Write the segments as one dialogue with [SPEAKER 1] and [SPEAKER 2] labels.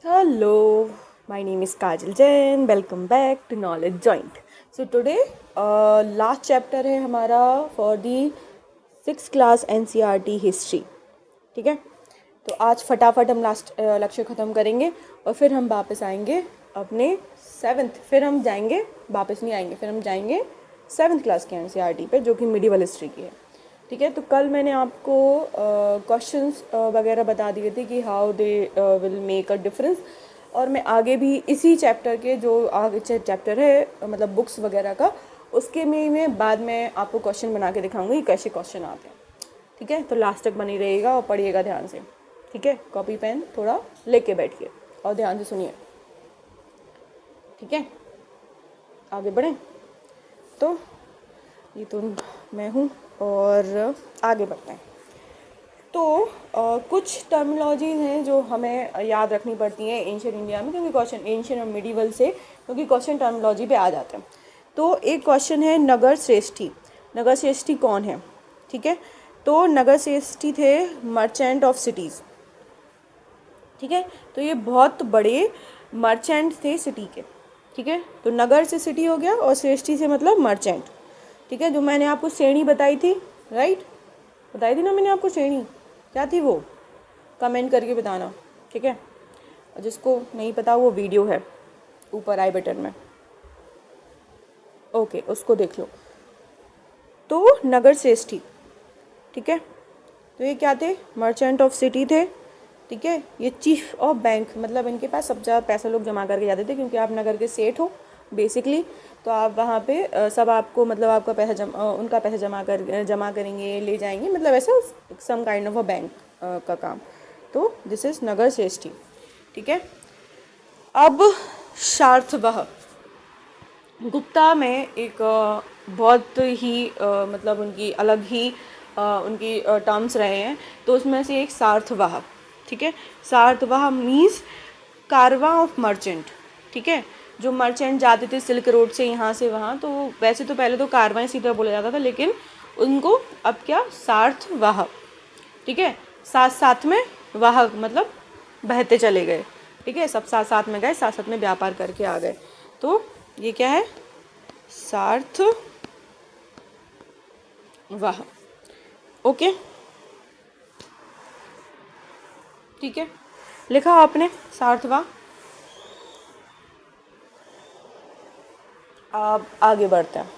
[SPEAKER 1] Hello, my name is Kajal Jain. Welcome back to Knowledge Joint. So today, last chapter है हमारा for the 6th class NCERT history. ठीक है, तो आज फटाफट हम लास्ट लेक्चर ख़त्म करेंगे और फिर हम वापस आएंगे अपने 7th, फिर हम जाएंगे, वापस नहीं आएंगे, फिर हम जाएंगे 7th क्लास के NCERT पे जो कि मिडिवल हिस्ट्री की है. ठीक है, तो कल मैंने आपको क्वेश्चंस वगैरह बता दिए थे कि how they will make a difference, और मैं आगे भी इसी चैप्टर के जो आगे चैप्टर है मतलब बुक्स वगैरह का, उसके में मैं बाद में आपको क्वेश्चन बना के दिखाऊंगी कैसे क्वेश्चन आते हैं. ठीक है, तो लास्ट तक बनी रहेगा और पढ़िएगा ध्यान से. ठीक है, कॉपी पेन थोड़ा लेके बैठिए और ध्यान से सुनिए. ठीक है, आगे बढ़ें. तो ये तो मैं हूँ और आगे बढ़ते हैं. तो कुछ टर्मिनोलॉजीज हैं जो हमें याद रखनी पड़ती हैं एंशियंट इंडिया में, क्योंकि क्वेश्चन एंशियंट और मिडिवल से क्योंकि क्वेश्चन टर्मिनोलॉजी पे आ जाते हैं. तो एक क्वेश्चन है नगर श्रेष्ठी. नगर श्रेष्ठी कौन है? ठीक है, तो नगर श्रेष्ठी थे मर्चेंट ऑफ सिटीज़. ठीक है, तो ये बहुत बड़े मर्चेंट थे सिटी के. ठीक है, तो नगर से सिटी हो गया और श्रेष्ठी से मतलब मर्चेंट. ठीक है, जो मैंने आपको श्रेणी बताई थी, राइट, बताई थी ना मैंने आपको श्रेणी, क्या थी वो, कमेंट करके बताना. ठीक है, और जिसको नहीं पता वो वीडियो है ऊपर आई बटन में, ओके, उसको देख लो. तो नगर श्रेष्ठी, ठीक है, तो ये क्या थे, मर्चेंट ऑफ सिटी थे. ठीक है, ये चीफ ऑफ बैंक, मतलब इनके पास सब ज़्यादा पैसा लोग जमा करके जाते थे, क्योंकि आप नगर के सेठ हो बेसिकली, तो आप वहाँ पे सब आपको मतलब आपका पैसा उनका पैसा जमा करेंगे, ले जाएंगे, मतलब ऐसा some kind of uh bank का काम. तो दिस इज़ नगर श्रेष्ठी. ठीक है, अब शार्थवाह गुप्ता में एक बहुत ही मतलब उनकी अलग ही उनकी टर्म्स रहे हैं. तो उसमें से एक सार्थवाह. ठीक है, सार्थवाह मीन्स कारवां ऑफ मर्चेंट. ठीक है, जो मर्चेंट जाते थे सिल्क रोड से यहाँ से वहाँ, तो वैसे तो पहले तो कारवां सीधा बोला जाता था, लेकिन उनको अब क्या सार्थवाह. ठीक है, साथ साथ में वाह मतलब बहते चले गए. ठीक है, सब साथ साथ में गए, साथ साथ में व्यापार करके आ गए. तो ये क्या है, सार्थ वाह. ओके, ठीक है, लिखा आपने सार्थवाह. अब आगे बढ़ते हैं.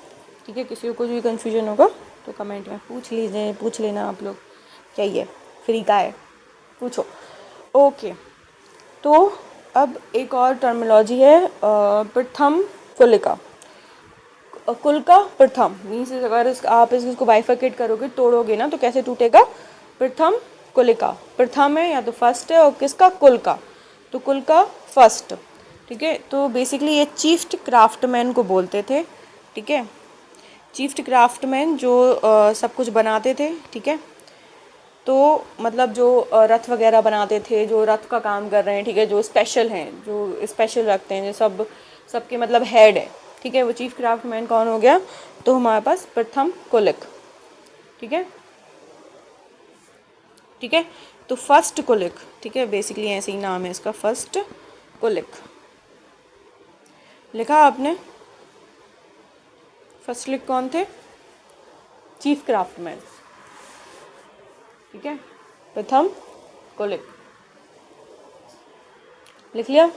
[SPEAKER 1] ठीक है, किसी को कुछ भी कंफ्यूजन होगा तो कमेंट में पूछ लेना आप लोग. क्या ये फ्री का है, पूछो. ओके, तो अब एक और टर्मिनोलॉजी है प्रथम कुलिका. कुलिका प्रथम मीन्स अगर आप इसको बाइफरकेट करोगे, तोड़ोगे ना, तो कैसे टूटेगा, प्रथम कुलिका. प्रथम है या तो फर्स्ट है, और किसका, कुल का, तो कुल का फर्स्ट. ठीक है, तो बेसिकली ये चीफ क्राफ्टमैन को बोलते थे. ठीक है, चीफ क्राफ्टमैन जो सब कुछ बनाते थे. ठीक है, तो मतलब जो रथ वगैरह बनाते थे, जो रथ का काम कर रहे हैं, ठीक है, जो स्पेशल हैं, जो स्पेशल रखते हैं, जो सबके मतलब हेड है. ठीक है, वो चीफ क्राफ्टमैन कौन हो गया, तो हमारे पास प्रथम कुलिक. ठीक है, ठीक है, तो फर्स्ट कुलिक. ठीक है, बेसिकली ऐसे ही नाम है इसका, फर्स्ट कुलिक. लिखा आपने, फर्स्ट कुलिक कौन थे, चीफ क्राफ्टमैन. ठीक है, प्रथम कुलिक लिख लिया.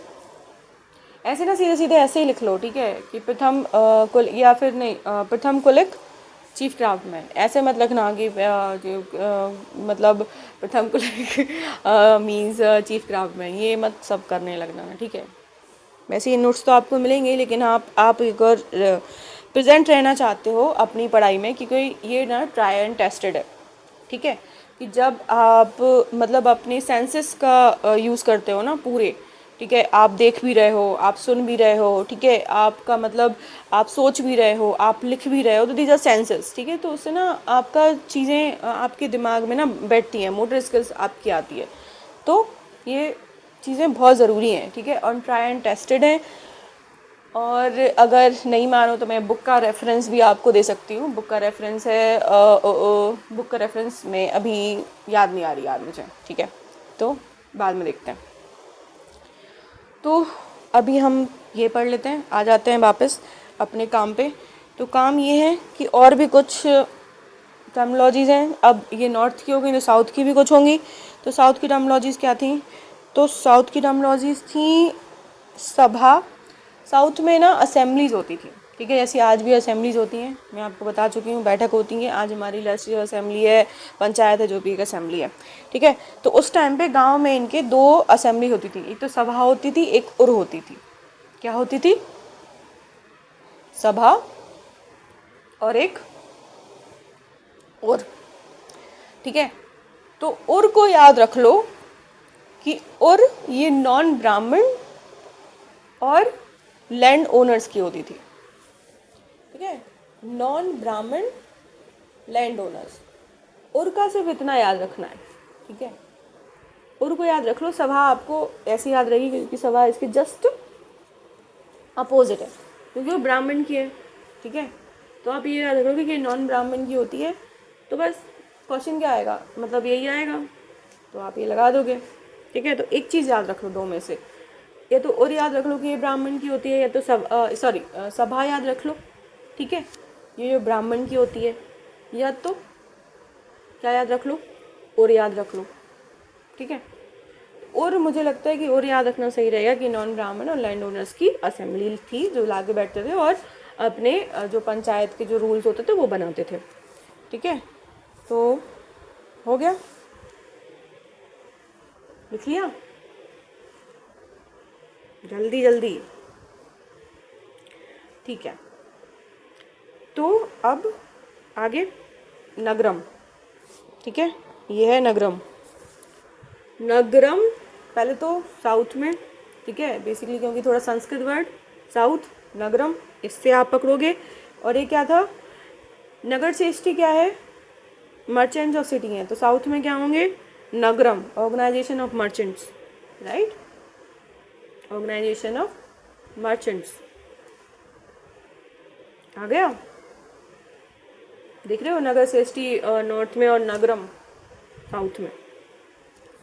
[SPEAKER 1] ऐसे ना सीधे सीधे ऐसे ही लिख लो. ठीक है, कि प्रथम कुल या फिर नहीं प्रथम कुलिक चीफ क्राफ्टमैन, ऐसे मत लिखना कि मतलब प्रथम कुलिक मीन्स चीफ क्राफ्टमैन, ये मत सब करने लगना ना. ठीक है, वैसे ये नोट्स तो आपको मिलेंगे, लेकिन आप एक और प्रेजेंट रहना चाहते हो अपनी पढ़ाई में, क्योंकि ये ना ट्राई एंड टेस्टेड है. ठीक है, कि जब आप मतलब अपने सेंसेस का यूज़ करते हो ना पूरे. ठीक है, आप देख भी रहे हो, आप सुन भी रहे हो. ठीक है, आपका मतलब आप सोच भी रहे हो, आप लिख भी रहे हो, तो दीज आर सेंसेस. ठीक है, तो उससे ना आपका चीज़ें आपके दिमाग में ना बैठती हैं, मोटर स्किल्स आपकी आती है. तो ये चीज़ें बहुत ज़रूरी हैं. ठीक है, और ट्राई एंड टेस्टेड हैं. और अगर नहीं मानो तो मैं बुक का रेफरेंस भी आपको दे सकती हूँ. बुक का रेफरेंस है बुक का रेफरेंस में अभी याद नहीं आ रही यार मुझे. ठीक है, तो बाद में देखते हैं. तो अभी हम ये पढ़ लेते हैं, आ जाते हैं वापस अपने काम पे। तो काम ये है कि और भी कुछ टर्मोलॉजीज़ हैं। अब ये नॉर्थ की हो गई तो साउथ की भी कुछ होंगी। तो साउथ की टर्मोलॉजीज़ क्या थी? तो साउथ की टर्मोलॉजीज़ थी सभा। साउथ में ना असेंबलीज होती थी, ठीक है, जैसे आज भी असेंबलीज होती हैं, मैं आपको बता चुकी हूँ, बैठक होती है। आज हमारी लेजिस्लेटिव असेंबली है, पंचायत है, जो भी एक असेंबली है, ठीक है। तो उस टाइम पे गांव में इनके दो असेंबली होती थी, एक तो सभा होती थी, एक उर होती थी। क्या होती थी? सभा और एक उर, ठीक है। तो उर को याद रख लो कि उर ये नॉन ब्राह्मण और लैंड ओनर्स की होती थी, ठीक है, नॉन ब्राह्मण लैंड ओनर्स। उर का सिर्फ इतना याद रखना है, ठीक है। उर को याद रख लो, सभा आपको ऐसे याद रहेगी क्योंकि सभा इसके जस्ट अपोजिट है, क्योंकि वो ब्राह्मण की है, ठीक है। तो आप ये याद रखोगे कि नॉन ब्राह्मण की होती है, तो बस क्वेश्चन क्या आएगा, मतलब यही आएगा, तो आप ये लगा दोगे, ठीक है। तो एक चीज़ याद रख लो दो में से, या तो और याद रख लो कि ये ब्राह्मण की होती है, या तो सभा याद रख लो, ठीक है, ये जो ब्राह्मण की होती है, या तो क्या याद रख लो, और याद रख लो, ठीक है। और मुझे लगता है कि और याद रखना सही रहेगा कि नॉन ब्राह्मण और लैंड ओनर्स की असेंबली थी जो लाके बैठते थे और अपने जो पंचायत के जो रूल्स होते थे वो बनाते थे, ठीक है। तो हो गया, लिख लिया जल्दी जल्दी, ठीक है। तो अब आगे नगरम, ठीक है, ये है नगरम। नगरम पहले तो साउथ में, ठीक है, बेसिकली क्योंकि थोड़ा संस्कृत वर्ड, साउथ नगरम, इससे आप पकड़ोगे। और ये क्या था? नगर श्रेष्ठी क्या है? मर्चेंट्स ऑफ सिटी हैं, तो साउथ में क्या होंगे? Nagaram, organisation of merchants, right, organisation of merchants. आ गया? देख रहे हो, नगर श्रेष्ठी नॉर्थ में और नगरम साउथ में,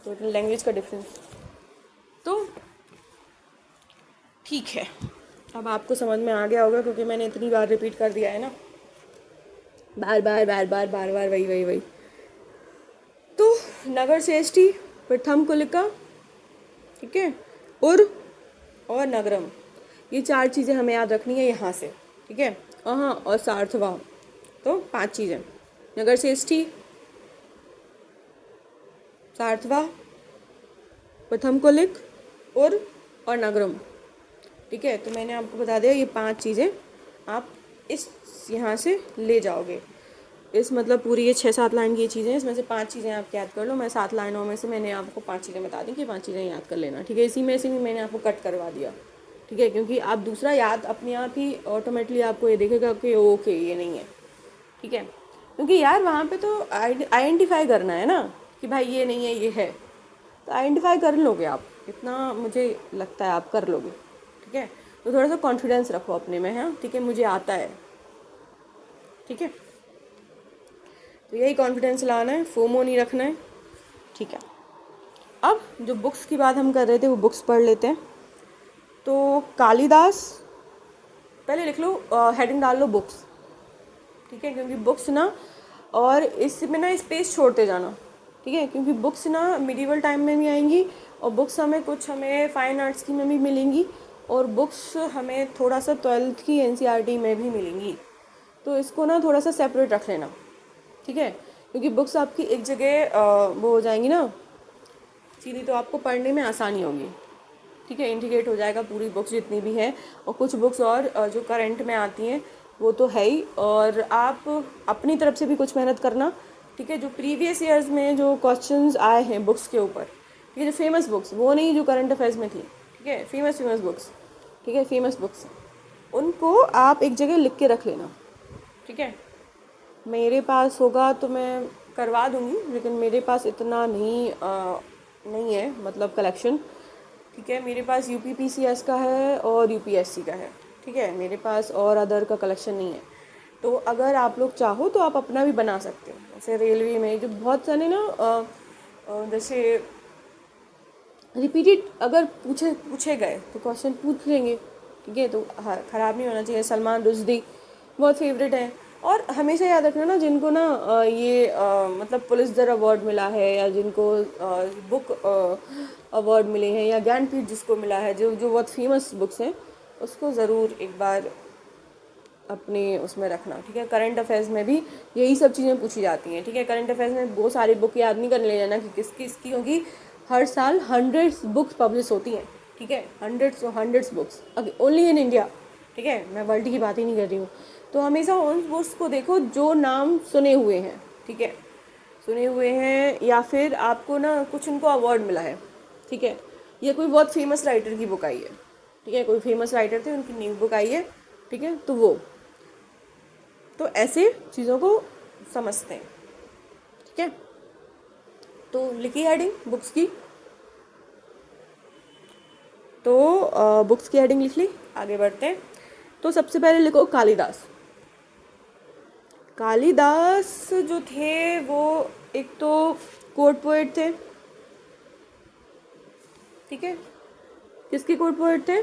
[SPEAKER 1] तो लैंग्वेज का डिफरेंस। तो ठीक है, अब आपको समझ में आ गया होगा क्योंकि मैंने इतनी बार रिपीट कर दिया है ना, बार बार बार बार बार बार वही वही वही। तो नगर श्रेष्ठी, प्रथम कुलिका, ठीक है, उर और नगरम, ये चार चीज़ें हमें याद रखनी है यहाँ से, ठीक है। हाँ, और सार्थवा, तो 5 चीज़ें, नगर श्रेष्ठी, सार्थवा, प्रथम कुलिक, उर और नगरम, ठीक है। तो मैंने आपको बता दिया ये 5 चीज़ें आप इस यहाँ से ले जाओगे, इस मतलब पूरी ये 6-7 लाइन की चीज़ें, इसमें से 5 चीज़ें आप याद कर लो। मैं 7 लाइनों में से मैंने आपको 5 चीज़ें बता दी कि 5 चीज़ें याद कर लेना, ठीक है। इसी में से भी मैंने आपको कट करवा दिया, ठीक है, क्योंकि आप दूसरा याद अपने आप ही ऑटोमेटिकली आपको ये देखेगा कि ओके ये नहीं है, ठीक है। क्योंकि यार वहाँ पे तो आइडेंटिफाई करना है ना कि भाई ये नहीं है ये है, तो आइडेंटिफाई कर लोगे आप, इतना मुझे लगता है आप कर लोगे, ठीक है। तो थोड़ा सा कॉन्फिडेंस रखो अपने में, हाँ, ठीक है, मुझे आता है, ठीक है। तो यही कॉन्फिडेंस लाना है, फोमो नहीं रखना है, ठीक है। अब जो बुक्स की बात हम कर रहे थे वो बुक्स पढ़ लेते हैं। तो कालिदास, पहले लिख लो, हेडिंग डाल लो बुक्स, ठीक है, क्योंकि बुक्स ना, और इसमें ना स्पेस छोड़ते जाना, ठीक है, क्योंकि बुक्स ना मिडिवल टाइम में भी आएंगी, और बुक्स हमें फाइन आर्ट्स की में भी मिलेंगी, और बुक्स हमें थोड़ा सा 12th की एनसीईआरटी में भी मिलेंगी। तो इसको ना थोड़ा सा सेपरेट रख लेना, ठीक है, क्योंकि बुक्स आपकी एक जगह वो हो जाएंगी ना सीधी, तो आपको पढ़ने में आसानी होगी, ठीक है, इंटीग्रेट हो जाएगा पूरी बुक्स जितनी भी हैं। और कुछ बुक्स और जो करंट में आती हैं वो तो है ही, और आप अपनी तरफ से भी कुछ मेहनत करना, ठीक है, जो प्रीवियस ईयर्स में जो क्वेश्चंस आए हैं बुक्स के ऊपर, ठीक है, जो फेमस बुक्स, वो नहीं जो करंट अफेयर्स में थी, ठीक है, फेमस बुक्स, ठीक है, फेमस बुक्स, उनको आप एक जगह लिख के रख लेना, ठीक है। मेरे पास होगा तो मैं करवा दूँगी, लेकिन मेरे पास इतना नहीं है, मतलब कलेक्शन, ठीक है। मेरे पास यूपीपीसीएस का है और यूपीएससी का है, ठीक है, मेरे पास और अदर का कलेक्शन नहीं है। तो अगर आप लोग चाहो तो आप अपना भी बना सकते हो, जैसे रेलवे में जो बहुत सारे ना जैसे रिपीटेड अगर पूछे गए तो क्वेश्चन पूछ लेंगे, ठीक है। तो ख़राब नहीं होना चाहिए। सलमान रुश्दी बहुत फेवरेट है। और हमेशा याद रखना ना, जिनको ना ये मतलब पुलित्ज़र अवार्ड मिला है, या जिनको बुक अवार्ड मिले हैं, या ज्ञानपीठ जिसको मिला है, जो जो बहुत फेमस बुक्स हैं, उसको ज़रूर एक बार अपने उसमें रखना, ठीक है। करंट अफेयर्स में भी यही सब चीज़ें पूछी जाती हैं, ठीक है। करंट अफेयर्स में वो सारी बुक याद नहीं करने ले जाना कि किसकी इसकी, क्योंकि हर साल हंड्रेड्स बुक्स पब्लिश होती हैं, ठीक है। Hundreds books only in India, ठीक है। मैं वर्ल्ड की बात ही नहीं कर रही हूँ। तो हमेशा उन बुक्स को देखो जो नाम सुने हुए हैं, ठीक है, सुने हुए हैं, या फिर आपको ना कुछ उनको अवार्ड मिला है, ठीक है। या कोई बहुत फेमस राइटर की बुक आई है, ठीक है, कोई फेमस राइटर थे उनकी न्यू बुक आई है, ठीक है। तो वो तो ऐसे चीज़ों को समझते हैं, ठीक है। तो लिखी हेडिंग बुक्स की, तो बुक्स की हेडिंग लिख ली। आगे बढ़ते हैं। तो सबसे पहले लिखो कालिदास। कालिदास जो थे वो एक तो कोर्ट पोएट थे, ठीक है। किसके कोर्ट पोएट थे?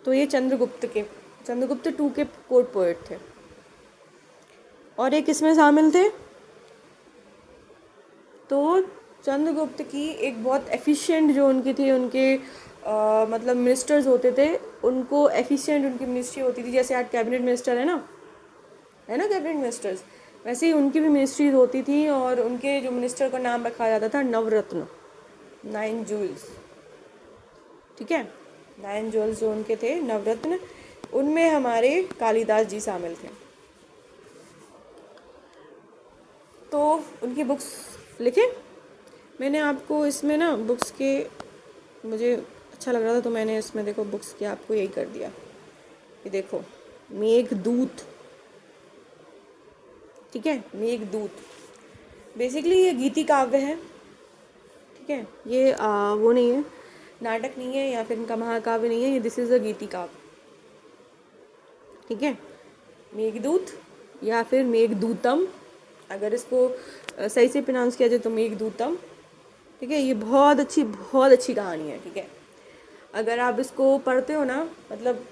[SPEAKER 1] तो ये चंद्रगुप्त टू के कोर्ट पोएट थे। और ये किसमें शामिल थे? तो चंद्रगुप्त की एक बहुत एफिशिएंट जो उनकी थी, उनके मतलब मिनिस्टर्स होते थे, उनको एफिशिएंट उनकी मिनिस्ट्री होती थी। जैसे आज कैबिनेट मिनिस्टर है ना कैबिनेट मिनिस्टर्स, वैसे ही उनकी भी मिनिस्ट्रीज होती थी। और उनके जो मिनिस्टर का नाम रखा जाता था नवरत्न, 9 जूल्स, ठीक है। 9 जूल्स जो उनके थे नवरत्न, उनमें हमारे कालिदास जी शामिल थे। तो उनकी बुक्स लिखे। मैंने आपको इसमें ना बुक्स के, मुझे अच्छा लग रहा था तो मैंने इसमें देखो बुक्स के आपको यही कर दिया। ये देखो मेघदूत, ठीक है। मेघदूत बेसिकली ये गीति काव्य है, ठीक है। ये वो नहीं है, नाटक नहीं है, या फिर इनका महाकाव्य नहीं है, ये दिस इज़ अ गीति काव्य, ठीक है। मेघदूत या फिर मेघदूतम, अगर इसको सही से प्रोनाउंस किया जाए तो मेघदूतम, ठीक है। ये बहुत अच्छी कहानी है, ठीक है। अगर आप इसको पढ़ते हो ना, मतलब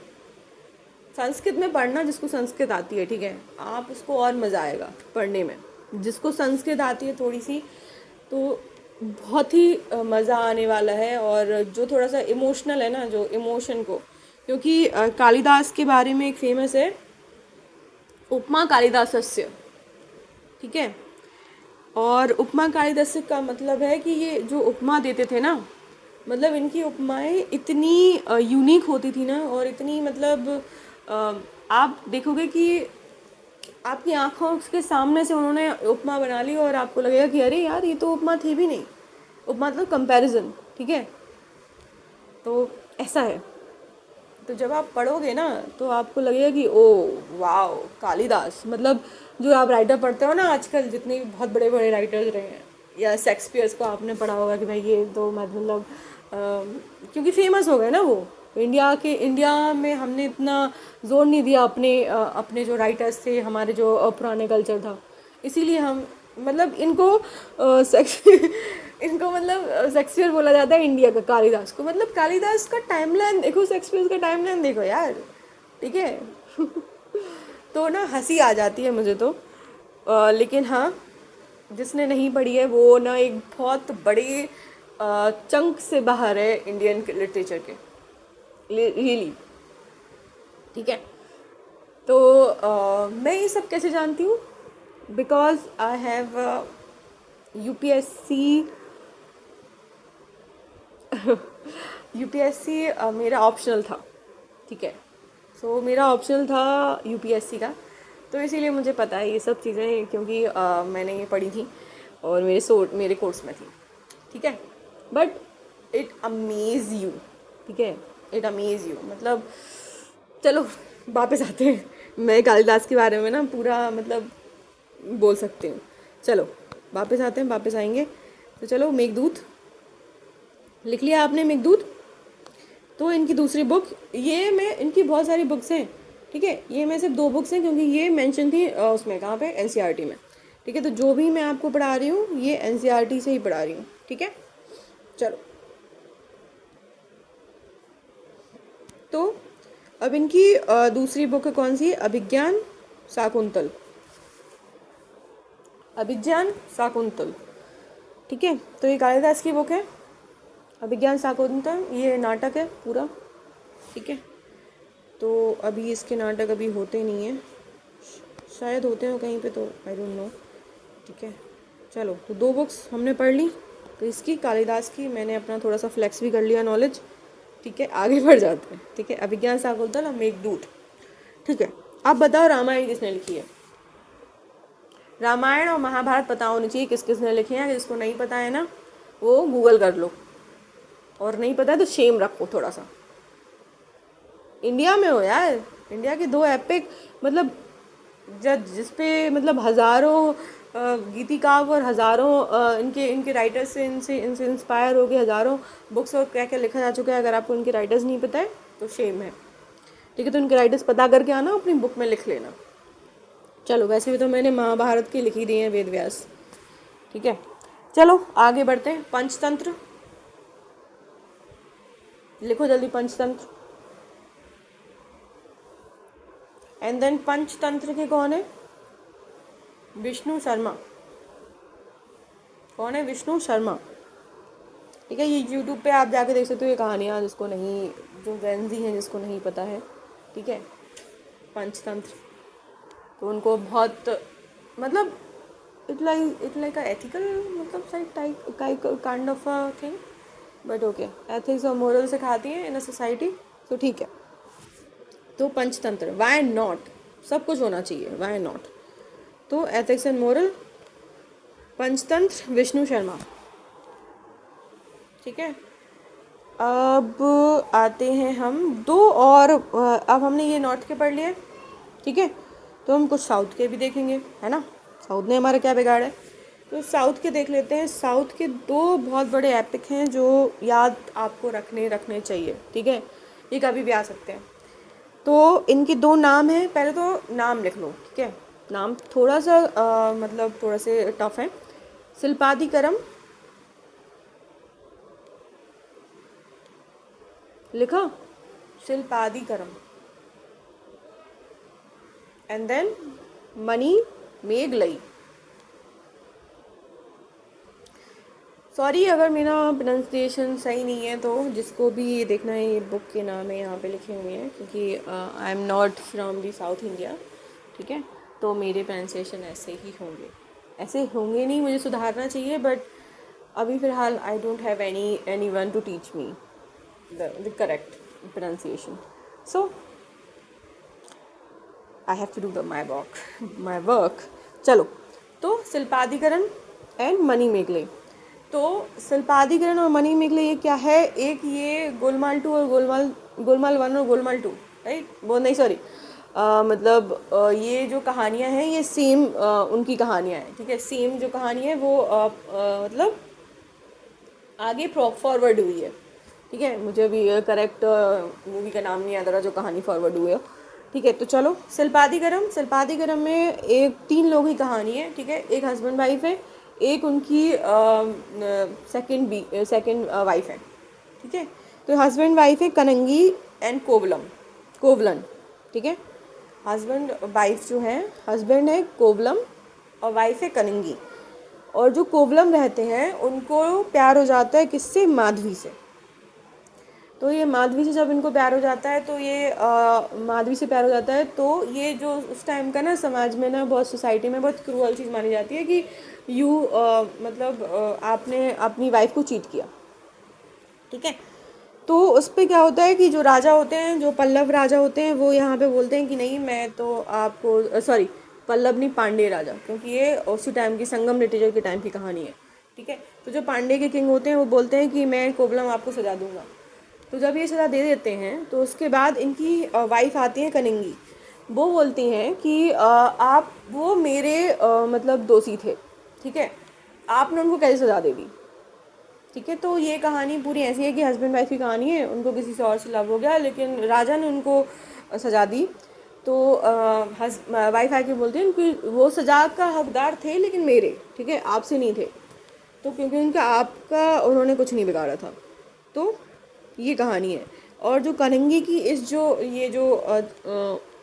[SPEAKER 1] संस्कृत में पढ़ना, जिसको संस्कृत आती है, ठीक है, आप उसको और मज़ा आएगा पढ़ने में। जिसको संस्कृत आती है थोड़ी सी, तो बहुत ही मज़ा आने वाला है। और जो थोड़ा सा इमोशनल है ना, जो इमोशन को, क्योंकि कालिदास के बारे में एक फेमस है उपमा कालिदासस्य, ठीक है। और उपमा कालिदास का मतलब है कि ये जो उपमा देते थे ना, मतलब इनकी उपमाएं इतनी यूनिक होती थी ना, और इतनी मतलब आप देखोगे कि आपकी आंखों के सामने से उन्होंने उपमा बना ली, और आपको लगेगा कि अरे यार ये तो उपमा थी भी नहीं। उपमा मतलब कंपैरिजन, ठीक है। तो ऐसा है। तो जब आप पढ़ोगे ना तो आपको लगेगा कि ओ वाओ, कालिदास, मतलब जो आप राइटर पढ़ते हो ना आजकल, जितने भी बहुत बड़े बड़े राइटर्स रहे हैं, या शेक्सपियर्स को आपने पढ़ा होगा कि भाई ये तो मतलब क्योंकि फेमस हो गए ना वो। इंडिया में हमने इतना जोर नहीं दिया अपने जो राइटर्स थे, हमारे जो पुराने कल्चर था, इसीलिए हम मतलब इनको इनको मतलब शेक्सपियर बोला जाता है इंडिया का, कालिदास को। मतलब कालिदास का टाइमलाइन देखो, शेक्सपियर का टाइमलाइन देखो यार, ठीक है। तो ना हंसी आ जाती है मुझे तो। लेकिन हाँ, जिसने नहीं पढ़ी है वो ना एक बहुत बड़े चंक से बाहर है इंडियन लिटरेचर के, रियली, ठीक है। तो मैं ये सब कैसे जानती हूँ? Because I have UPSC UPSC मेरा ऑप्शनल था, ठीक है। सो मेरा ऑप्शनल था यूपीएससी का, तो इसीलिए मुझे पता है ये सब चीज़ें, क्योंकि मैंने ये पढ़ी थी और मेरे कोर्स में थी, ठीक है। बट इट अमेज यू, ठीक है, इट अमेज यू। मतलब चलो वापस आते हैं। मैं कालिदास के बारे में ना पूरा मतलब बोल सकती हूँ। चलो वापस आते हैं, वापस आएंगे। तो चलो मेघदूत लिख लिया आपने, मेघदूत। तो इनकी दूसरी बुक, ये मैं इनकी बहुत सारी बुक्स हैं, ठीक है। ये मैं सिर्फ 2 बुक्स हैं, क्योंकि ये मेंशन थी उसमें, कहाँ पे, एनसीईआरटी में, ठीक है। तो जो भी मैं आपको पढ़ा रही हूँ ये एनसीईआरटी से ही पढ़ा रही हूँ, ठीक है। चलो, तो अब इनकी दूसरी बुक है कौन सी? अभिज्ञान शाकुंतल। अभिज्ञान शाकुंतल, ठीक है। तो ये कालिदास की बुक है, अभिज्ञान शाकुंतल। ये नाटक है पूरा, ठीक है। तो अभी इसके नाटक अभी होते नहीं हैं, शायद होते हो कहीं पे, तो आई डोंट नो, ठीक है। चलो, तो 2 बुक्स हमने पढ़ ली। तो इसकी कालिदास की मैंने अपना थोड़ा सा फ्लेक्स भी कर लिया नॉलेज, ठीक है। आगे बढ़ जाते हैं, ठीक है। अभिज्ञान शाकुंतल और मेघदूत, ठीक है। अब बताओ रामायण किसने लिखी है? रामायण और महाभारत पता होनी चाहिए किस किस ने लिखे हैं। जिसको नहीं पता है ना, वो गूगल कर लो, और नहीं पता है तो शेम रखो थोड़ा सा। इंडिया में हो यार, इंडिया के 2 एपिक, मतलब जिसपे मतलब हज़ारों गीतिकार और हज़ारों इनके राइटर्स से इनसे इंस्पायर हो गए, हज़ारों बुक्स और क्या क्या लिखा जा चुका है। अगर आपको इनके राइटर्स नहीं पता है तो शेम है, ठीक है। तो इनके राइटर्स पता करके आना, अपनी बुक में लिख लेना। चलो, वैसे भी तो मैंने महाभारत की लिखी दी है, वेद व्यास, ठीक है। चलो आगे बढ़ते हैं। पंचतंत्र, लिखो जल्दी पंचतंत्र। एंड देन पंचतंत्र के कौन है? विष्णु शर्मा। कौन है? विष्णु शर्मा, ठीक है। ये यूट्यूब पे आप जाके देख सकते हो ये कहानियाँ, जिसको नहीं, जो जेनजी हैं जिसको नहीं पता है, ठीक है। पंचतंत्र तो उनको बहुत मतलब इट लाइक अ एथिकल, मतलब kind of a thing, but okay, ethics और मोरल सिखाती हैं इन अ सोसाइटी, तो ठीक है। तो पंचतंत्र, वाई नॉट, सब कुछ होना चाहिए, वाई नॉट। तो ethics and moral, Panchatantra, Vishnu Sharma, ठीक है। अब आते हैं हम 2 और, अब हमने ये नॉर्थ के पढ़ लिए, ठीक है। तो हम कुछ साउथ के भी देखेंगे, है ना। साउथ ने हमारा क्या बिगाड़ा है, तो साउथ के देख लेते हैं। साउथ के 2 बहुत बड़े एपिक हैं जो याद आपको रखने चाहिए, ठीक है। ये कभी भी आ सकते हैं। तो इनके 2 नाम हैं, पहले तो नाम लिख लो, ठीक है। नाम थोड़ा सा मतलब थोड़ा से टफ है। शिल्पादिकरम, लिखा? Silappatikaram. And then Manimekalai. Sorry अगर मेरा प्रोनाउंसिएशन सही नहीं है, तो जिसको भी ये देखना है, ये बुक के नाम है यहाँ पे लिखे हुए हैं, क्योंकि I am not from the south India, ठीक है। तो मेरे प्रोनाउंसिएशन ऐसे ही होंगे, ऐसे होंगे नहीं, मुझे सुधारना चाहिए, बट अभी फ़िलहाल I don't have any one to teach me the correct pronunciation, so I have to do my work. चलो, तो शिल्पादिकरण एंड मणि मेघले। तो शिल्पादिकरण और मणि मेघले ये क्या है? एक ये गोलमाल 2 और गोलमाल 1 और गोलमाल 2, राइट, वो नहीं, सॉरी, मतलब ये जो कहानियाँ हैं ये सेम उनकी कहानियाँ हैं, ठीक है। सेम जो कहानी है वो मतलब आगे फॉरवर्ड हुई है, ठीक है। मुझे अभी करेक्ट मूवी का नाम नहीं याद आ रहा जो कहानी फॉरवर्ड हुई है, ठीक है। तो चलो, शिल्पादिकरम में 3 लोगों की कहानी है, ठीक है। एक हस्बैंड वाइफ है, एक उनकी सेकंड वाइफ है, ठीक है। तो हस्बैंड वाइफ है कनंगी एंड कोवलन, ठीक है। हस्बैंड वाइफ जो है, हस्बैंड है कोवलम और वाइफ है कनंगी। और जो कोवलम रहते हैं उनको प्यार हो जाता है किससे? माधवी से। तो ये माधवी से जब इनको प्यार हो जाता है, तो ये माधवी से प्यार हो जाता है, तो ये जो उस टाइम का ना समाज में ना, बहुत सोसाइटी में बहुत क्रूअल चीज़ मानी जाती है कि मतलब आपने अपनी वाइफ को चीट किया, ठीक है। तो उस पर क्या होता है कि जो राजा होते हैं, जो पल्लव राजा होते हैं, वो यहाँ पे बोलते हैं कि नहीं, मैं तो आपको, सॉरी पल्लव नहीं, पांडे राजा, क्योंकि ये उसी टाइम की संगम लिटरेचर के टाइम की कहानी है, ठीक है। तो जो पांडे के किंग होते हैं वो बोलते हैं कि मैं कोवलम आपको सजा दूंगा। तो जब ये सजा दे देते हैं, तो उसके बाद इनकी वाइफ आती है कनिंगी, वो बोलती हैं कि आप, वो मेरे मतलब दोषी थे, ठीक है, आपने उनको कैसे सजा दे दी, ठीक है। तो ये कहानी पूरी ऐसी है कि हस्बैंड वाइफ की कहानी है, उनको किसी से और से लव हो गया, लेकिन राजा ने उनको सजा दी। तो वाइफ आके बोलती है उनकी, वो सजा का हकदार थे लेकिन मेरे, ठीक है, आपसे नहीं थे। तो क्योंकि उनका आपका उन्होंने कुछ नहीं बिगाड़ा था। तो ये कहानी है। और जो कलिंगी की इस जो ये जो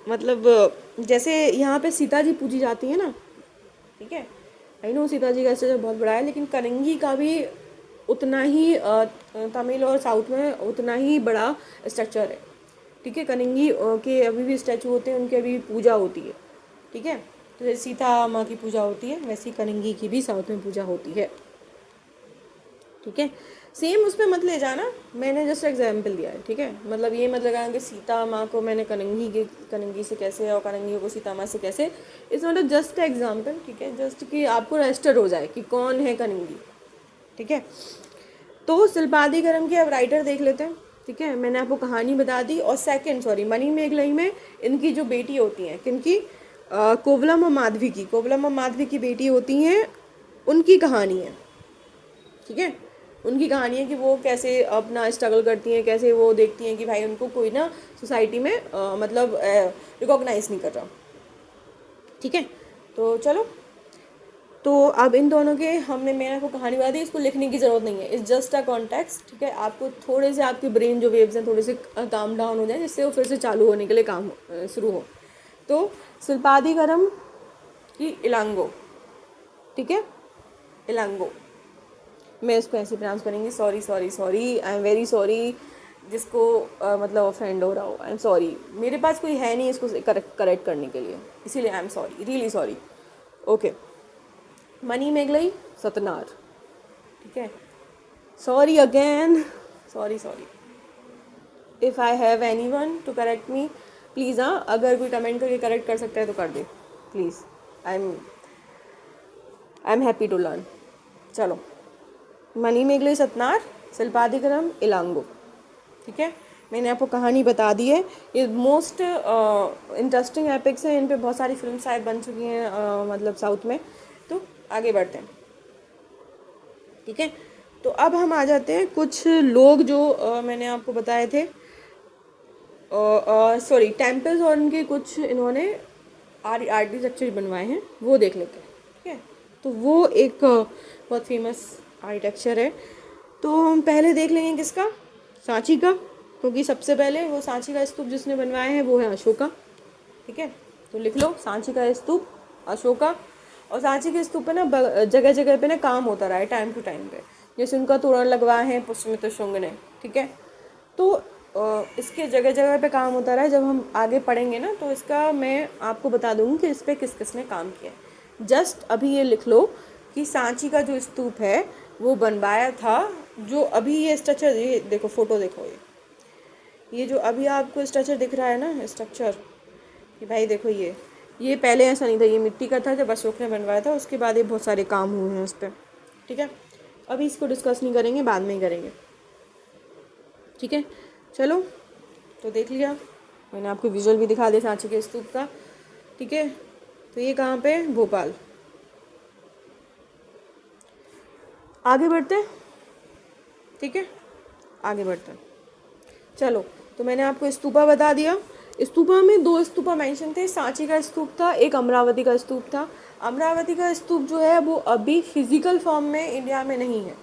[SPEAKER 1] मतलब जैसे यहाँ पे सीता जी पूजी जाती है ना, ठीक है, आई नो सीता जी का स्ट्रक्चर बहुत बड़ा है, लेकिन कलिंगी का भी उतना ही तमिल और साउथ में उतना ही बड़ा स्ट्रक्चर है। ठीक है, कलिंगी के अभी भी स्टैचू होते हैं, उनकी अभी पूजा होती है। ठीक है, तो जैसे सीता माँ की पूजा होती है वैसी कलिंगी की भी साउथ में पूजा होती है। ठीक है, सेम उसमें मत ले जाना, मैंने जस्ट एग्जाम्पल दिया है। ठीक है, मतलब ये मत लगाना कि सीता माँ को मैंने कलिंगी से कैसे और कलिंगी को सीता माँ से कैसे, इस मतलब जस्ट एग्जाम्पल। ठीक है, जस्ट कि आपको रजिस्टर हो जाए कि कौन है कलिंगी। ठीक है, तो शिल्पादिकरम के अब राइटर देख लेते हैं। ठीक है, मैंने आपको कहानी बता दी। और मणिमेगलाई में इनकी जो बेटी होती हैं, किनकी, कोवलम और माधवी की बेटी होती हैं, उनकी कहानी है। ठीक है, उनकी कहानी है कि वो कैसे अपना स्ट्रगल करती हैं, कैसे वो देखती हैं कि भाई उनको कोई ना सोसाइटी में मतलब रिकॉग्नाइज नहीं कर रहा। ठीक है, तो चलो, तो अब इन दोनों के मैंने आपको कहानी बता दी, इसको लिखने की ज़रूरत नहीं है, इट्स जस्ट अ कॉन्टेक्स्ट। ठीक है, आपको थोड़े से आपके ब्रेन जो वेव्स हैं थोड़े से काम डाउन हो जाए, जिससे वो फिर से चालू होने के लिए काम शुरू हो। तो शिल्पादिकरम की इलांगो, ठीक है, इलांगो, मैं इसको ऐसे प्रोनाउंस करेंगी, sorry, I am very sorry जिसको मतलब ऑफेंड हो रहा हो, आई एम सॉरी, मेरे पास कोई है नहीं इसको करेक्ट करने के लिए, इसीलिए I am sorry, really sorry. Okay, Manimekalai Sattanar. ठीक है, sorry again, sorry, if I have any one to correct me please. हाँ, अगर कोई कमेंट करके करेक्ट कर सकता है तो कर दे please, I am happy to learn. चलो, मणिमेगलाई सतनार, शिल्पादिकरम इलांगो। ठीक है, मैंने आपको कहानी बता दी है। ये मोस्ट इंटरेस्टिंग एपिक्स हैं, इन पे बहुत सारी फिल्म शायद बन चुकी हैं मतलब साउथ में। तो आगे बढ़ते हैं। ठीक है, तो अब हम आ जाते हैं कुछ लोग जो मैंने आपको बताए थे, सॉरी टेम्पल्स, और उनके कुछ इन्होंने आर्किटेक्चर बनवाए हैं, वो देख लेते हैं। ठीक है, तो वो एक बहुत फेमस आर्किटेक्चर है। तो हम पहले देख लेंगे किसका, सांची का, क्योंकि सबसे पहले वो सांची का स्तूप जिसने बनवाया है वो है अशोका। ठीक है, तो लिख लो सांची का स्तूप अशोका। और सांची के स्तूप पे ना जगह जगह पे ना काम होता रहा है टाइम टू टाइम पे, जैसे उनका तोरण लगवाए हैं पुष्यमित्र शुंग ने। ठीक है, तो इसके जगह जगह पे काम होता रहा है। जब हम आगे पढ़ेंगे ना तो इसका मैं आपको बता दूँगी कि इस पर किस किस ने काम किया है। जस्ट अभी ये लिख लो कि सांची का जो स्तूप है वो बनवाया था, जो अभी ये स्ट्रक्चर, ये देखो फोटो देखो, ये जो अभी आपको स्ट्रक्चर दिख रहा है ना, स्ट्रक्चर, ये भाई देखो, ये पहले ऐसा नहीं था, ये मिट्टी का था जब अशोक ने बनवाया था, उसके बाद ये बहुत सारे काम हुए हैं उस पर। ठीक है, अभी इसको डिस्कस नहीं करेंगे, बाद में ही करेंगे। ठीक है, चलो, तो देख लिया मैंने, आपको विजुअल भी दिखा दिया सांची के स्तूप का। ठीक है, तो ये कहाँ पे, भोपाल। आगे बढ़ते हैं। ठीक है, आगे बढ़ते हैं। चलो, तो मैंने आपको स्तूपा बता दिया। स्तूपा में दो स्तूपा मेंशन थे, सांची का स्तूप था, एक अमरावती का स्तूप था। अमरावती का स्तूप जो है वो अभी फिजिकल फॉर्म में इंडिया में नहीं है।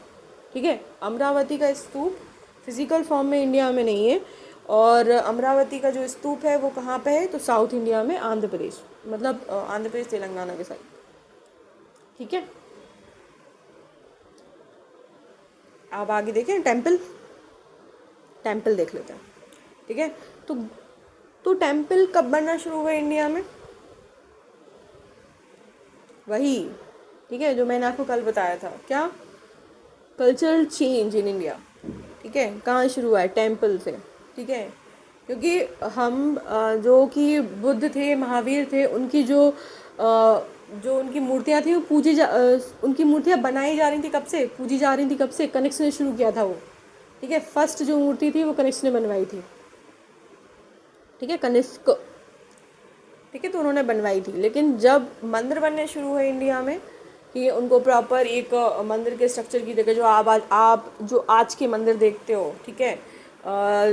[SPEAKER 1] ठीक है, अमरावती का स्तूप फिजिकल फॉर्म में इंडिया में नहीं है। और अमरावती का जो स्तूप है वो कहाँ पे है, तो साउथ इंडिया में, आंध्र प्रदेश, मतलब आंध्र प्रदेश तेलंगाना के साइड। ठीक है, आप आगे देखें, टेम्पल देख लेते हैं। ठीक है, तो टेम्पल कब बनना शुरू हुआ इंडिया में, वही, ठीक है, जो मैंने आपको कल बताया था, क्या, कल्चरल चेंज इन इंडिया। ठीक है, कहाँ शुरू हुआ है, टेम्पल से। ठीक है, क्योंकि हम जो कि बुद्ध थे, महावीर थे, उनकी जो उनकी मूर्तियाँ थी वो उनकी मूर्तियाँ बनाई जा रही थी कब से, पूजी जा रही थी कब से, कनिष्क ने शुरू किया था वो। ठीक है, फर्स्ट जो मूर्ति थी वो कनिष्क ने बनवाई थी। ठीक है, कनिष्क। ठीक है, तो उन्होंने बनवाई थी। लेकिन जब मंदिर बनने शुरू हुए इंडिया में, कि उनको प्रॉपर एक मंदिर के स्ट्रक्चर की जगह, जो आप जो आज के मंदिर देखते हो, ठीक है,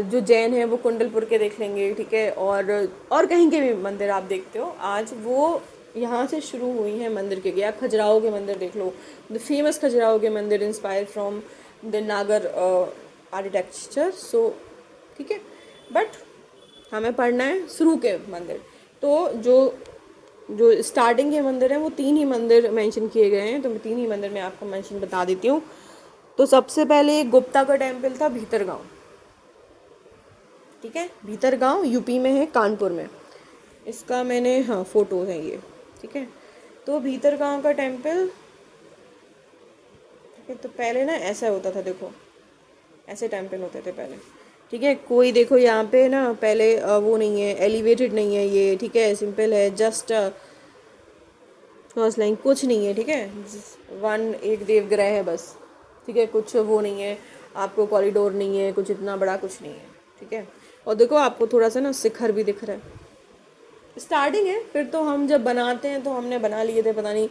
[SPEAKER 1] जो जैन है वो कुंडलपुर के देख लेंगे। ठीक है, और कहीं के भी मंदिर आप देखते हो आज, वो यहाँ से शुरू हुई हैं मंदिर के। या खजुराहो के मंदिर देख लो, द फेमस खजुराहो के मंदिर इंस्पायर फ्रॉम द नागर आर्किटेक्चर। सो ठीक है, बट हमें पढ़ना है शुरू के मंदिर। तो जो जो स्टार्टिंग के मंदिर हैं वो 3 ही मंदिर मेंशन किए गए हैं, तो मैं 3 ही मंदिर में आपको मेंशन बता देती हूँ। तो सबसे पहले गुप्ता का टेम्पल था भीतरगांव, ठीक है, भीतरगांव यूपी में है, कानपुर में। इसका मैंने, हाँ, फोटो है ये, ठीक है। तो भीतरगांव का टेम्पल, ठीक है, तो पहले ना ऐसा होता था, देखो ऐसे टेम्पल होते थे पहले, ठीक है। कोई देखो यहाँ पे ना पहले वो नहीं है, एलिवेटेड नहीं है ये, ठीक है, सिंपल है, जस्ट फर्स्ट लाइन, कुछ नहीं है, ठीक है, एक देवग्रह है बस, ठीक है, कुछ वो नहीं है, आपको कॉरिडोर नहीं है, कुछ इतना बड़ा कुछ नहीं है, ठीक है। और देखो आपको थोड़ा सा ना शिखर भी दिख रहा है, स्टार्टिंग है। फिर तो हम जब बनाते हैं तो हमने बना लिए थे, पता नहीं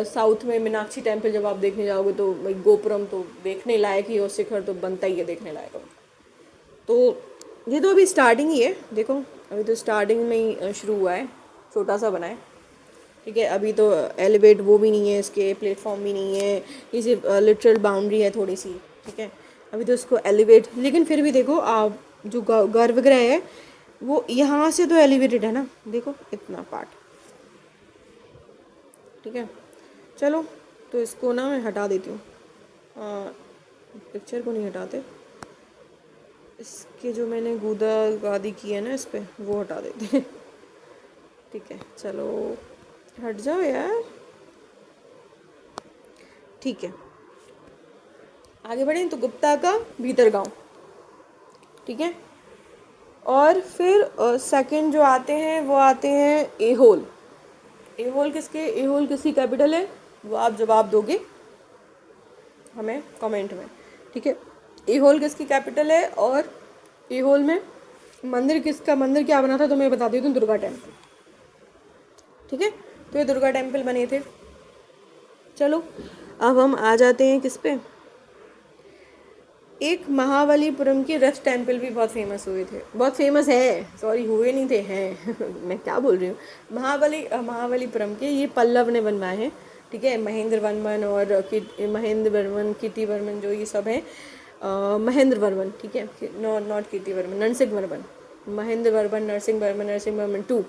[SPEAKER 1] साउथ में मीनाक्षी टेम्पल जब आप देखने जाओगे तो भाई गोपुरम तो देखने लायक ही, और शिखर तो बनता ही है देखने लायक। तो ये तो अभी स्टार्टिंग ही है, देखो अभी तो स्टार्टिंग में ही शुरू हुआ है, छोटा सा बना है, ठीक है। अभी तो एलिवेट वो भी नहीं है, इसके प्लेटफॉर्म भी नहीं है, ये सिर्फ लिटरल बाउंड्री है थोड़ी सी, ठीक है। अभी तो इसको एलिवेट, लेकिन फिर भी देखो आप जो गर्भगृह है वो यहाँ से तो एलिवेटेड है ना, देखो इतना पार्ट, ठीक है। चलो, तो इसको ना मैं हटा देती हूँ, पिक्चर को नहीं हटाते, इसके जो मैंने गूदा गादी की है ना इस पर, वो हटा देते हैं, ठीक है। चलो हट जाओ यार, ठीक है, आगे बढ़ें। तो गुप्ता का भीतरगांव, ठीक है। और फिर सेकंड जो आते हैं वो आते हैं एहोल। एहोल किसकी कैपिटल है, वो आप जवाब दोगे हमें कमेंट में, ठीक है। एहोल किसकी कैपिटल है, और एहोल में मंदिर क्या बना था, तो मैं बता देती हूँ, दुर्गा टेम्पल, ठीक है। तो ये दुर्गा टेम्पल बने थे। चलो अब हम आ जाते हैं किस पे, एक महाबलीपुरम के रथ टेम्पल भी बहुत फेमस हुए थे, बहुत फेमस है, सॉरी हुए नहीं थे, हैं मैं क्या बोल रही हूँ, महाबलीपुरम के, ये पल्लव ने बनवाए हैं, ठीक है। महेंद्र वर्मन और महेंद्र वर्मन, कीर्ति वर्मन, जो ये सब हैं, महेंद्र वर्मन, ठीक है, नॉट कीर्ति वर्मन, नरसिंह वर्मन, महेंद्र वर्मन, नरसिंह वर्मन 2।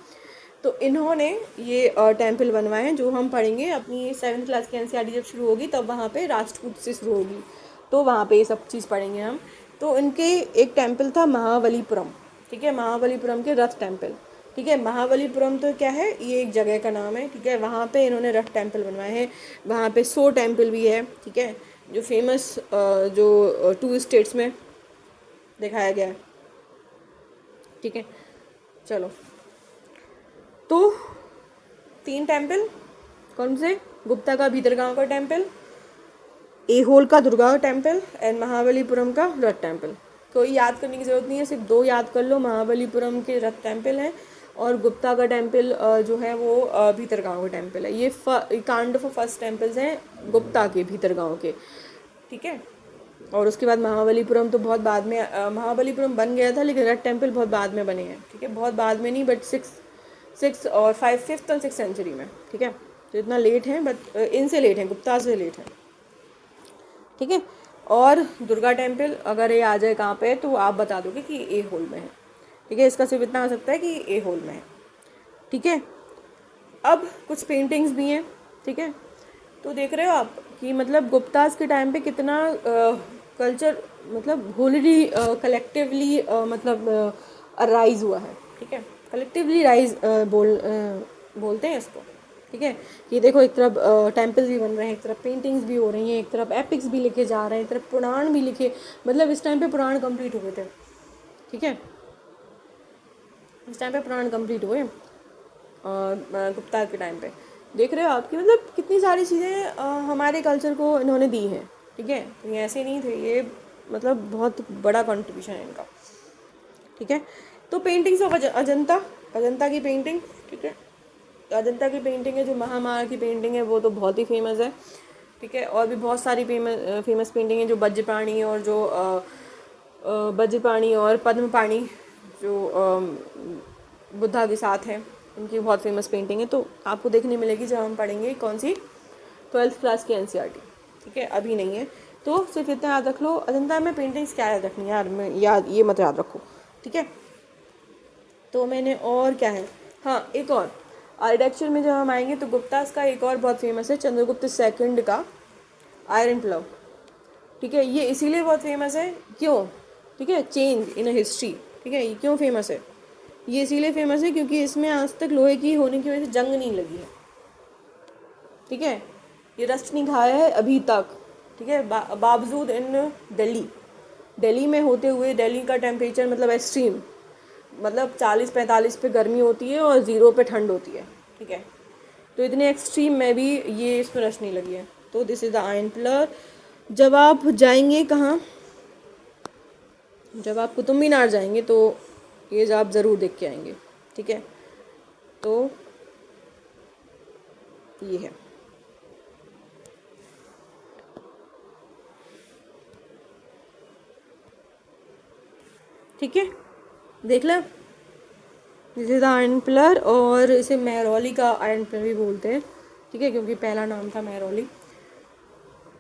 [SPEAKER 1] तो इन्होंने ये टेम्पल बनवाए हैं, जो हम पढ़ेंगे अपनी 7th क्लास की एनसीईआरटी जब शुरू होगी, तब वहाँ पे राष्ट्रकूट से शुरू होगी, तो वहाँ पे ये सब चीज़ पढ़ेंगे हम। तो इनके एक टेम्पल था महाबलीपुरम, ठीक है, महाबलीपुरम के रथ टेम्पल, ठीक है। महाबलीपुरम तो क्या है, ये एक जगह का नाम है, ठीक है। वहाँ पे इन्होंने रथ टेम्पल बनवाए हैं, वहाँ पे 100 टेम्पल भी है, ठीक है, जो फेमस जो 2 स्टेट्स में दिखाया गया है, ठीक है। चलो, तो 3 टेम्पल कौन से, गुप्ता का भीतरगांव का टेम्पल, एहोल का दुर्गा टेम्पल, एंड महाबलीपुरम का रथ टेम्पल। कोई याद करने की ज़रूरत नहीं है, सिर्फ 2 याद कर लो, महाबलीपुरम के रथ टेम्पल हैं, और गुप्ता का टेम्पल जो है वो भीतरगांव का टेम्पल है। ये काइंड ऑफ फर्स्ट टेम्पल्स हैं गुप्ता के, भीतरगांव के, ठीक है। और उसके बाद महाबलीपुरम तो बहुत बाद में, महाबलीपुरम बन गया था, लेकिन रथ टेम्पल बहुत बाद में बने हैं, ठीक है, बहुत बाद में नहीं, बट 5th और 6th सेंचुरी में, ठीक है। तो इतना लेट है, बट इनसे लेट है, गुप्ता से लेट है, ठीक है। और दुर्गा टेम्पल अगर ये आ जाए कहाँ पे, तो आप बता दोगे कि ए होल में है, ठीक है। इसका सिर्फ इतना हो सकता है कि ए होल में है, ठीक है। अब कुछ पेंटिंग्स भी हैं, ठीक है। तो देख रहे हो आप कि मतलब गुप्तास के टाइम पे कितना कल्चर, मतलब होली कलेक्टिवली मतलब राइज हुआ है, ठीक है। कलेक्टिवली राइज बोलते हैं इसको, ठीक है। ये देखो, एक तरफ टेम्पल्स भी बन रहे हैं, एक तरफ पेंटिंग्स भी हो रही हैं, एक तरफ एपिक्स भी लिखे जा रहे हैं, एक तरफ पुराण भी लिखे, मतलब इस टाइम पे पुराण कंप्लीट हुए थे, ठीक है। इस टाइम पे पुराण कंप्लीट हुए गुप्ता के टाइम पे। देख रहे हो आपकी, मतलब कितनी सारी चीज़ें हमारे कल्चर को इन्होंने दी हैं, ठीक है। तो ये ऐसे नहीं थे, ये मतलब बहुत बड़ा कंट्रीब्यूशन है इनका, ठीक है। तो पेंटिंग्स ऑफ अजंता की पेंटिंग, ठीक है, अजंता की पेंटिंग है, जो महामाया की पेंटिंग है, वो तो बहुत ही फेमस है, ठीक है। और भी बहुत सारी फेमस पेंटिंग है, जो वज्रपाणी और जो वज्रपाणी और पद्मपाणी जो बुद्धा के साथ है, उनकी बहुत फेमस पेंटिंग है, तो आपको देखने मिलेगी जब हम पढ़ेंगे कौन सी 12th क्लास की एनसीईआरटी। ठीक है, अभी नहीं है। तो सिर्फ इतना याद रख लो, अजंता में पेंटिंग्स क्या याद रखनी है यार, मैं याद ये मत याद रखो। ठीक है, तो मैंने और क्या है, हाँ एक और आर्किटेक्चर में जब हम आएंगे तो गुप्तास का एक और बहुत फेमस है, चंद्रगुप्त सेकंड का आयरन प्लव। ठीक है, ये इसीलिए बहुत फेमस है, क्यों, ठीक है, चेंज इन हिस्ट्री। ठीक है, ये क्यों फेमस है, ये इसीलिए फेमस है क्योंकि इसमें आज तक लोहे की होने की वजह से जंग नहीं लगी है। ठीक है, ये रस्ट नहीं खाया है अभी तक। ठीक है, बावजूद इन दिल्ली में होते हुए, दिल्ली का टेम्परेचर मतलब एक्सट्रीम, मतलब 40-45 पे गर्मी होती है और 0 पे ठंड होती है। ठीक है, तो इतने एक्सट्रीम में भी ये इसमें रश नहीं लगी है। तो this is the iron pillar. जब आप जाएंगे कहाँ, जब आप कुतुब मीनार जाएंगे तो ये आप ज़रूर देख के आएंगे। ठीक है, तो ये है। ठीक है, देख लो, this is the iron pillar, और इसे मेहरौली का आयरन पिलर भी बोलते हैं। ठीक है, क्योंकि पहला नाम था मेहरौली,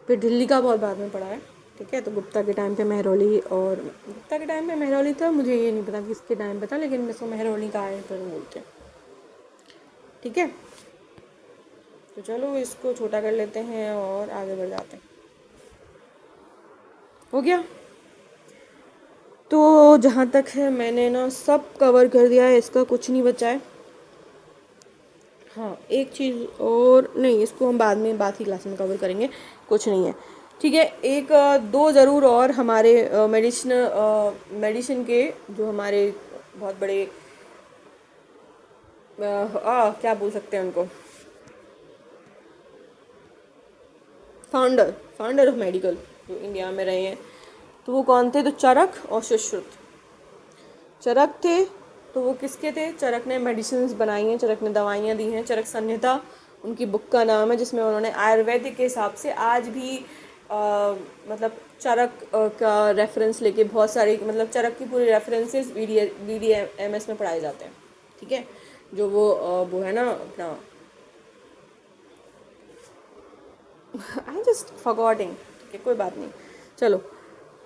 [SPEAKER 1] फिर दिल्ली का बहुत बाद में पड़ा है। ठीक है, तो गुप्ता के टाइम पे मेहरौली, और गुप्ता के टाइम पे मेहरौली था, मुझे ये नहीं पता किसके टाइम पे था, लेकिन इसको मेहरौली का आयरन पिलर बोलते हैं। ठीक है, तो चलो इसको छोटा कर लेते हैं और आगे बढ़ जाते हैं। हो गया, तो जहाँ तक है मैंने ना सब कवर कर दिया है, इसका कुछ नहीं बचा है। हाँ एक चीज़ और, नहीं इसको हम बाद में बात की क्लास में कवर करेंगे, कुछ नहीं है। ठीक है, एक दो ज़रूर और हमारे मेडिसिन के जो हमारे बहुत बड़े क्या बोल सकते हैं उनको, फाउंडर ऑफ मेडिकल जो इंडिया में रहे हैं, तो वो कौन थे, तो चरक और सुश्रुत। चरक थे तो वो किसके थे, चरक ने मेडिसिन बनाई हैं, चरक ने दवाइयाँ दी हैं, चरक संहिता उनकी बुक का नाम है, जिसमें उन्होंने आयुर्वेदिक के हिसाब से आज भी मतलब चरक का रेफरेंस लेके बहुत सारे, मतलब चरक की पूरी रेफरेंसेस BDMS में पढ़ाए जाते हैं। ठीक है, जो वो है ना अपना आई जस्ट फॉरगॉटिंग। ठीक है, कोई बात नहीं, चलो।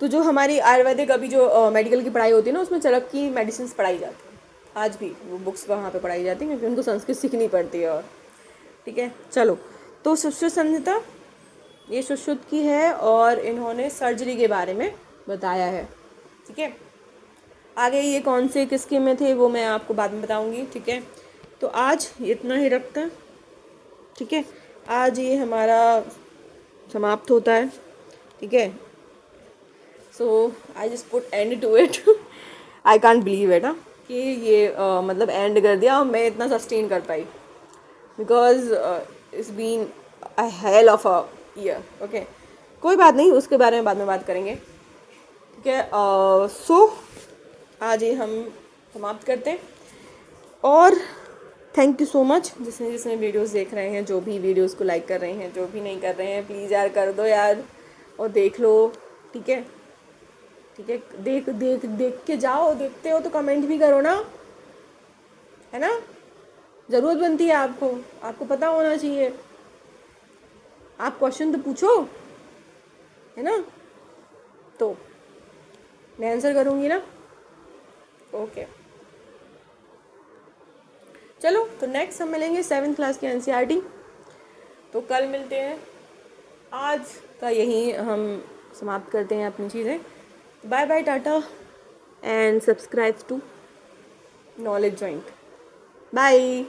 [SPEAKER 1] तो जो हमारी आयुर्वेदिक अभी जो मेडिकल की पढ़ाई होती है ना, उसमें चरक की मेडिसिन पढ़ाई जाती है, आज भी वो बुक्स वहाँ पे पढ़ाई जाती है, क्योंकि उनको संस्कृत सीखनी पड़ती है। और ठीक है, चलो, तो सुश्रुत संहिता ये सुश्रुत की है, और इन्होंने सर्जरी के बारे में बताया है। ठीक है, आगे ये कौन से किसके में थे वो मैं आपको बाद में बताऊंगी। ठीक है, तो आज इतना ही रखते हैं। ठीक है, आज ये हमारा समाप्त होता है। ठीक है, so I just put end to it. I can't believe it कि ये मतलब एंड कर दिया और मैं इतना सस्टेन कर पाई, because it's been a hell of a year. Okay, कोई बात नहीं, उसके बारे में बाद में बात करेंगे। ठीक है, सो आज ये हम समाप्त करते हैं, और थैंक यू सो मच जिसने जिसने वीडियोस देख रहे हैं, जो भी वीडियोस को लाइक कर रहे हैं, जो भी नहीं कर रहे हैं प्लीज़ यार कर दो यार, और देख लो। ठीक है, ठीक है, देख देख देख के जाओ, देखते हो तो कमेंट भी करो ना, है ना, ज़रूरत बनती है आपको, आपको पता होना चाहिए, आप क्वेश्चन तो पूछो, है ना, तो मैं आंसर करूँगी ना। ओके, चलो, तो नेक्स्ट हम मिलेंगे 7th क्लास की एनसीईआरटी, तो कल मिलते हैं। आज का यही हम समाप्त करते हैं अपनी चीज़ें। बाय बाय, टाटा, and subscribe to knowledge joint. Bye.